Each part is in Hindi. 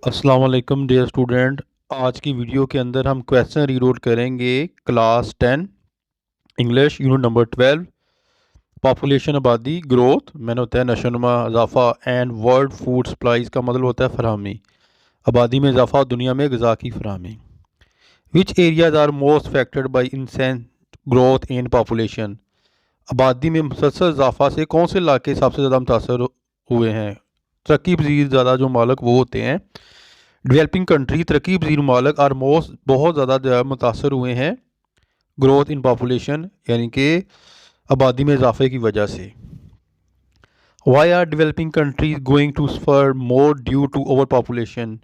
अस्सलाम वालेकुम डियर स्टूडेंट। आज की वीडियो के अंदर हम क्वेश्चन रीलोड करेंगे। Class 10 English unit number 12 population आबादी ग्रोथ मैंने होता है नशोनुमा इजाफा एंड वर्ल्ड फूड सप्लाईज का मतलब होता है फरहमी। आबादी में इजाफा और दुनिया में ग़िज़ा की फरहमी। Which areas are most affected by incessant growth in population. आबादी में मुसलसल इजाफा से कौन से इलाके सबसे ज़्यादा मुतासर हुए हैं। तरक्की पजीर ज़्यादा जो मालक वो होते हैं डेवलपिंग कंट्री। तरक्की पजीर मालक आर मोस्ट बहुत ज़्यादा जो है मुतासर हुए हैं ग्रोथ इन पॉपुलेशन यानी कि आबादी में इजाफे की वजह से। Why are developing countries going to suffer more due to over population.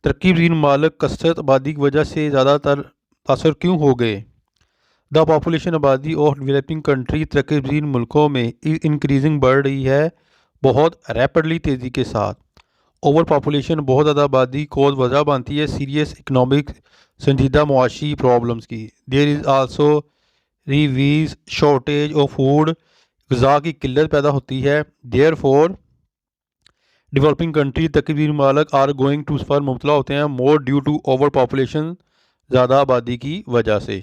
तरक्की पजीर मालक कसरत आबादी की वजह से ज़्यादातर मुतासर क्यों हो गए। द पॉपुलेशन आबादी ऑफ डेवलपिंग कंट्री तरक्की पजीर मुल्कों में इंक्रीजिंग बढ़ रही है बहुत रैपिडली तेज़ी के साथ। ओवर पॉपुलेशन बहुत ज़्यादा आबादी को वजह बनती है सीरियस इकनॉमिक संजीदा मुआशी प्रॉब्लम्स की। देयर इज़ आल्सो रिवीज शॉर्टेज ऑफ फूड ग़िज़ा की किल्लत पैदा होती है। देयर फॉर डेवलपिंग कंट्री तकरीबी मालक आर गोइंग टू सफ़र मुबतला होते हैं more due to over population ज़्यादा आबादी की वजह से।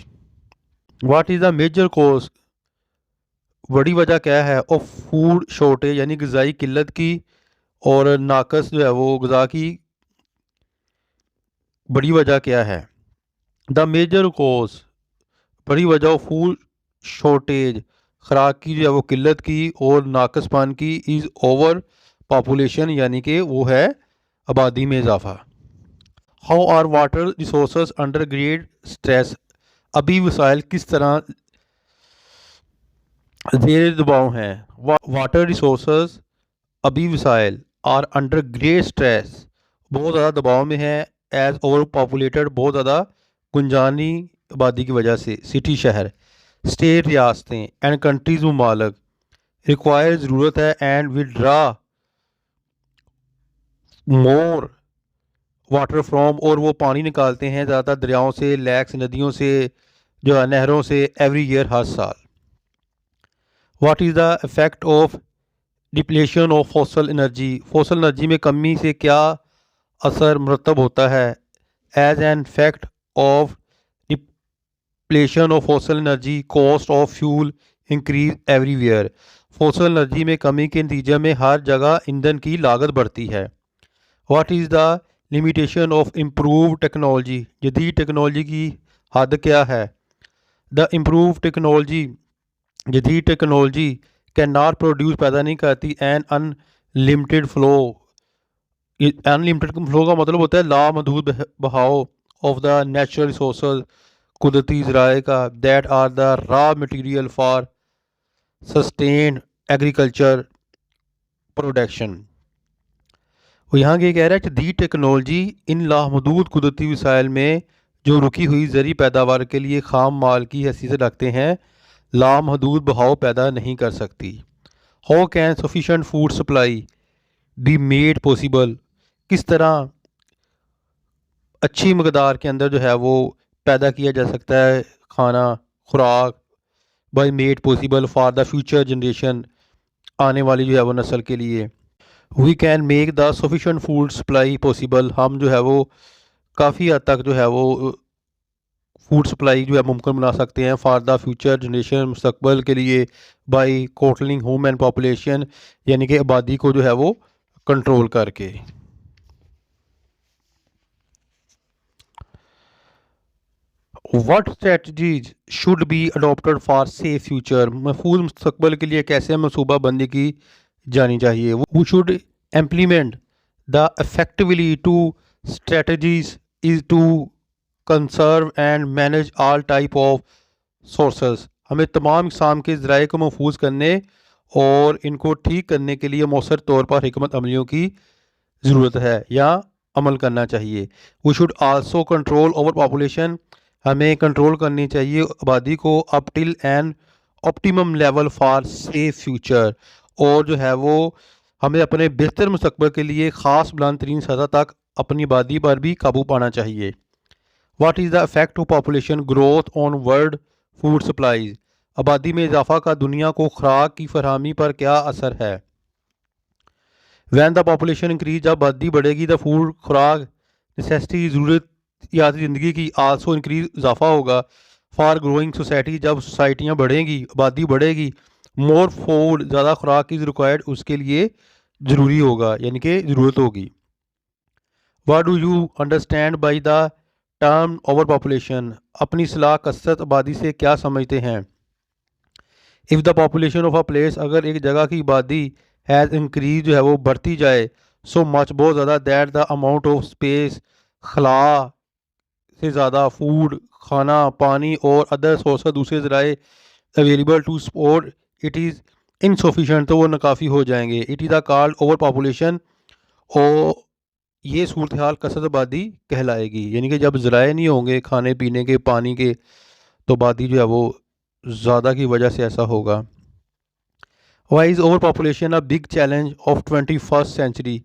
What is the major cause बड़ी वजह क्या है ऑफ फूड शॉर्टेज यानी ग़िज़ाई किल्लत की और नाकस जो है वो ग़िज़ा की बड़ी वजह क्या है। द मेजर कॉज बड़ी वजह ऑफ फूड शॉर्टेज खुराक की जो है वो किल्लत की और नाकसपान की इज़ ओवर पॉपुलेशन यानी कि वो है आबादी में इजाफा। How are water resource under great stress. अभी वसाइल किस तरह ज़ेर दबाव हैं। वाटर रिसोर्स अभी वसाइल आर अंडर ग्रेट स्ट्रेस बहुत ज़्यादा दबाव में है एज ओवर पॉपुलेटेड बहुत ज़्यादा गुंजानी आबादी की वजह से। सिटी शहर स्टेट रियासतें एंड कंट्रीज़ ममालक रिक्वायर ज़रूरत है and withdraw more water from और वो पानी निकालते हैं ज़्यादातर दरियाओं से लैक्स नदियों से जो है नहरों से एवरी ईयर हर साल। What is the effect of depletion of fossil energy. Fossil energy में कमी से क्या असर मुरतब होता है। As an effect of depletion of fossil energy cost of fuel increase everywhere. Fossil energy में कमी के नतीजे में हर जगह ईंधन की लागत बढ़ती है। What is the limitation of improve technology. जदीद टेक्नोलॉजी की हद क्या है। द इम्प्रूव टेक्नोलॉजी जदीद टेक्नोलॉजी कैन नॉट प्रोड्यूस पैदा नहीं करती an unlimited flow. Unlimited flow का मतलब होता है लामहदूद बहाव ऑफ द नेचुरल रिसोर्स कुदरती ज़राए का that are the raw material for sustain agriculture production. वो यहाँ ये कह रहा है कि दी टेक्नोलॉजी इन लामहदूद कुदरती वसाइल में जो रुकी हुई ज़री पैदावार के लिए खाम माल की हैसियत रखते हैं लामहदूद बहाव पैदा नहीं कर सकती। How can sufficient food supply be made possible. किस तरह अच्छी मकदार के अंदर जो है वो पैदा किया जा सकता है खाना खुराक by made possible for the future generation आने वाली जो है वो नस्ल के लिए। We can make the sufficient food supply possible हम जो है वो काफ़ी हद तक जो है वो फूड सप्लाई जो है मुमकिन बना सकते हैं फॉर द फ्यूचर जनरेशन मुस्तकबल के लिए बाई कंट्रोलिंग ह्यूमन पॉपुलेशन यानी कि आबादी को जो है वो कंट्रोल करके। What strategies should be adopted for safe future. महफूज मुस्तकबल के लिए कैसे मनसूबा बंदी की जानी चाहिए। वो should implement the effectively two strategies is to conserve and manage all type of sources. हमें तमाम इकसाम के ज़राए को महफूज करने और इनको ठीक करने के लिए मौसर तौर पर हिकमत अमलियों की ज़रूरत है या अमल करना चाहिए। We should also control over population हमें कंट्रोल करनी चाहिए आबादी को up till an optimum level for safe future और जो है वो हमें अपने बेहतर मुस्तकबिल के लिए ख़ास बुलंद तरीन सतह तक अपनी आबादी पर भी काबू पाना चाहिए। What is the effect of population growth on world food supplies. आबादी में इजाफा का दुनिया को खुराक की फरहमी पर क्या असर है। वैन द पॉपुलेशन इंक्रीज, जब आबादी बढ़ेगी, द फूड खुराक नेसेसिटी ज़रूरत याद ज़िंदगी की आल्सो इंक्रीज इजाफा होगा। फॉर ग्रोइंग सोसाइटी, जब सोसाइटियाँ बढ़ेंगी, आबादी बढ़ेगी, मोर फूड ज़्यादा खुराक इज़ रिक्वायर्ड, उसके लिए ज़रूरी होगा यानी कि ज़रूरत होगी। What do you understand by the term over population, अपनी सलाह कसरत आबादी से क्या समझते हैं। If the population of a place, अगर एक जगह की आबादी हैज़ इंक्रीज जो है वो बढ़ती जाए, सो मच बहुत ज़्यादा, that the amount of space खला से ज़्यादा फूड खाना पानी और अदर सोर्स दूसरे ज़राए available to support it is insufficient, तो वो नाकाफ़ी हो जाएंगे। It is a called over population, और ये सूरत हाल कसरत आबादी कहलाएगी, यानी कि जब ज़राए नहीं होंगे खाने पीने के पानी के, तो आबादी जो है वो ज़्यादा की वजह से ऐसा होगा। Why is over population a big challenge of 21st century,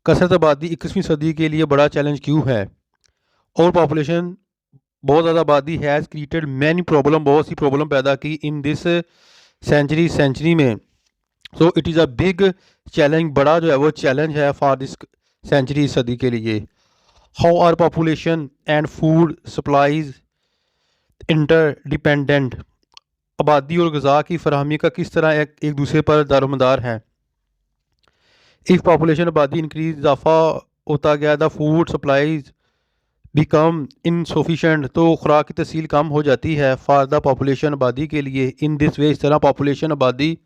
कसरत आबादी 21वीं सदी के लिए बड़ा चैलेंज क्यों है। ओवर पॉपुलेशन, बहुत ज़्यादा आबादी हैज़ क्रिएटेड मैनी प्रॉब्लम, बहुत सी प्रॉब्लम पैदा की इन दिस सेंचुरी में। So it is a big challenge, बड़ा जो है वो चैलेंज है फॉर दिस सेंचुरी, सदी के लिए। How are population and food supplies inter dependent, आबादी और ग़िज़ा की फरहमी का किस तरह एक दूसरे पर दारोमदार है। इफ़ पॉपुलेशन, आबादी इंक्रीज इजाफा होता गया, the food supplies become insufficient, तो खुराक की तहसील कम हो जाती है। फॉर द पॉपुलेशन, आबादी के लिए। इन दिस वे, इस तरह पॉपुलेशन आबादी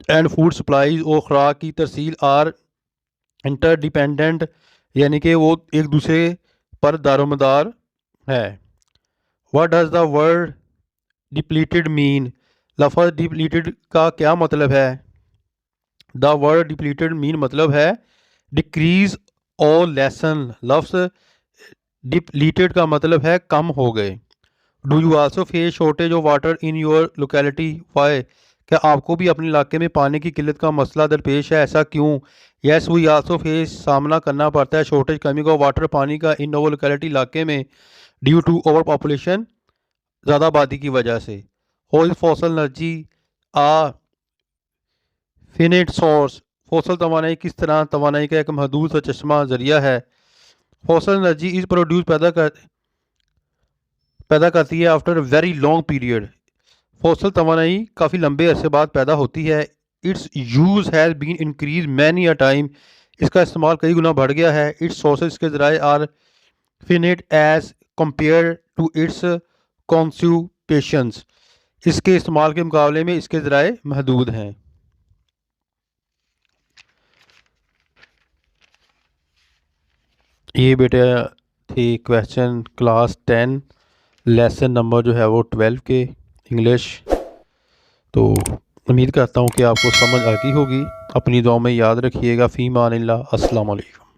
एंड फूड सप्लाईज और खुराक की तरसील आर इंटर डिपेंडेंट, यानी कि वो एक दूसरे पर दारोमदार है। What does the word depleted mean, लफ्ज़ डिप्लीटेड का क्या मतलब है। द वर्ड डिप्लीटेड मीन मतलब है डिक्रीज और लेसन, लफ्ज़ डिप्लीटेड का मतलब है कम हो गए। Do you also face shortage of water in your locality, why, क्या आपको भी अपने इलाके में पानी की किल्लत का मसला दरपेश है, ऐसा क्यों। येस वी आल्सो फेस, सामना करना पड़ता है शॉर्टेज कमी का वाटर पानी का इन ओवर लोकेलिटी इलाके में, ड्यू टू ओवर पॉपुलेशन ज़्यादा आबादी की वजह से। होल फॉसल एनर्जी आ फिनिट सोर्स, फॉसल तवानाई किस तरह तवानाई का एक महदूद सा चश्मा जरिया है। फॉसल एनर्जी इज प्रोड्यूस पैदा करती है after very long period, fossil तवानाई काफ़ी लंबे अरसे बाद पैदा होती है। Its use has been increase many a time, इसका इस्तेमाल कई गुना बढ़ गया है। इट्स सोर्सेज के ज़राए are finite as compare to its consumptions, इसके इस्तेमाल के मुकाबले में इसके ज़राए महदूद हैं। ये बेटे थे क्वेश्चन क्लास 10 लेसन नंबर जो है वो 12 के इंग्लिश। तो उम्मीद करता हूँ कि आपको समझ आ गई होगी। अपनी दुआओं में याद रखिएगा। फ़ी मान अल्लाह। अस्सलाम वालेकुम।